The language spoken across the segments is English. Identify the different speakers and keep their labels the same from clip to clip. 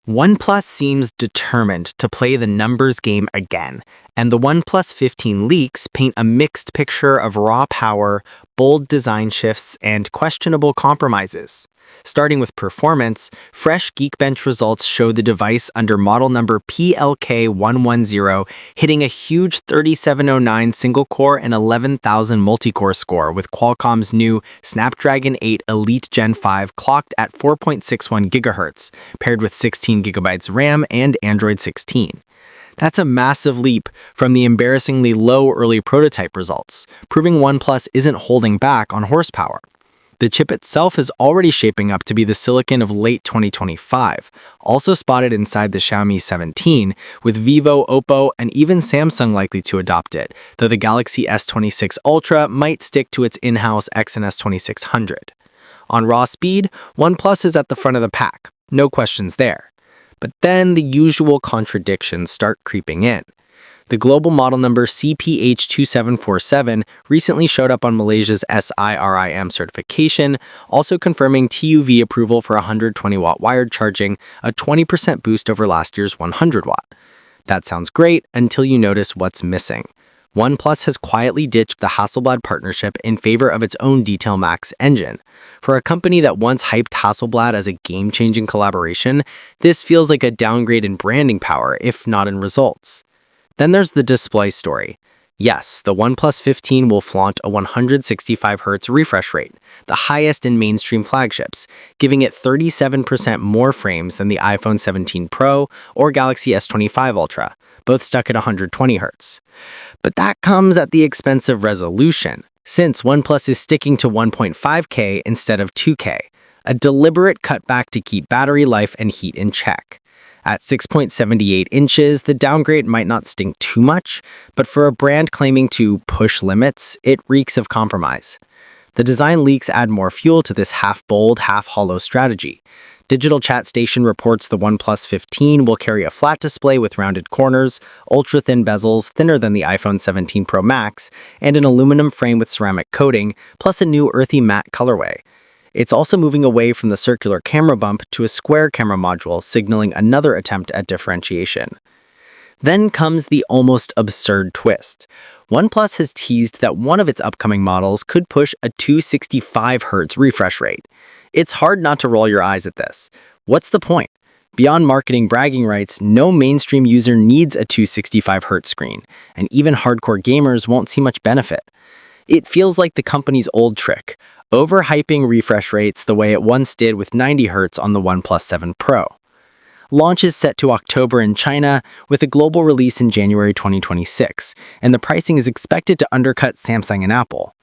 Speaker 1: OnePlus seems determined to play the numbers game again, and the OnePlus 15 leaks paint a mixed picture of raw power, bold design shifts, and questionable compromises. Starting with performance, fresh Geekbench results show the device under model number PLK110 hitting a huge 3709 single-core and 11,000 multi-core score with Qualcomm's new Snapdragon 8 Elite Gen 5 clocked at 4.61 GHz, paired with 16 GB RAM and Android 16. That's a massive leap from the embarrassingly low early prototype results, proving OnePlus isn't holding back on horsepower. The chip itself is already shaping up to be the silicon of late 2025, also spotted inside the Xiaomi 17, with Vivo, Oppo, and even Samsung likely to adopt it, though the Galaxy S26 Ultra might stick to its in-house Exynos 2600. On raw speed, OnePlus is at the front of the pack, no questions there. But then the usual contradictions start creeping in. The global model number CPH2747 recently showed up on Malaysia's SIRIM certification, also confirming TUV approval for 120-watt wired charging, a 20% boost over last year's 100-watt. That sounds great until you notice what's missing. OnePlus has quietly ditched the Hasselblad partnership in favor of its own DetailMax Engine. For a company that once hyped Hasselblad as a game-changing collaboration, this feels like a downgrade in branding power, if not in results. Then there's the display story. Yes, the OnePlus 15 will flaunt a 165Hz refresh rate, the highest in mainstream flagships, giving it 37% more frames than the iPhone 17 Pro or Galaxy S25 Ultra, both stuck at 120Hz. But that comes at the expense of resolution, since OnePlus is sticking to 1.5K instead of 2K, a deliberate cutback to keep battery life and heat in check. At 6.78 inches, the downgrade might not sting too much, but for a brand claiming to push limits, it reeks of compromise. The design leaks add more fuel to this half-bold, half-hollow strategy. Digital Chat Station reports the OnePlus 15 will carry a flat display with rounded corners, ultra-thin bezels thinner than the iPhone 17 Pro Max, and an aluminum frame with ceramic coating, plus a new earthy matte colorway. It's also moving away from the circular camera bump to a square camera module, signaling another attempt at differentiation. Then comes the almost absurd twist. OnePlus has teased that one of its upcoming models could push a 265Hz refresh rate. It's hard not to roll your eyes at this. What's the point? Beyond marketing bragging rights, no mainstream user needs a 265Hz screen, and even hardcore gamers won't see much benefit. It feels like the company's old trick, overhyping refresh rates the way it once did with 90Hz on the OnePlus 7 Pro. Launch is set to October in China, with a global release in January 2026, and the pricing is expected to undercut Samsung and Apple.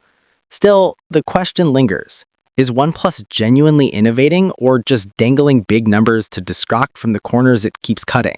Speaker 1: Still, the question lingers. Is OnePlus genuinely innovating or just dangling big numbers to distract from the corners it keeps cutting?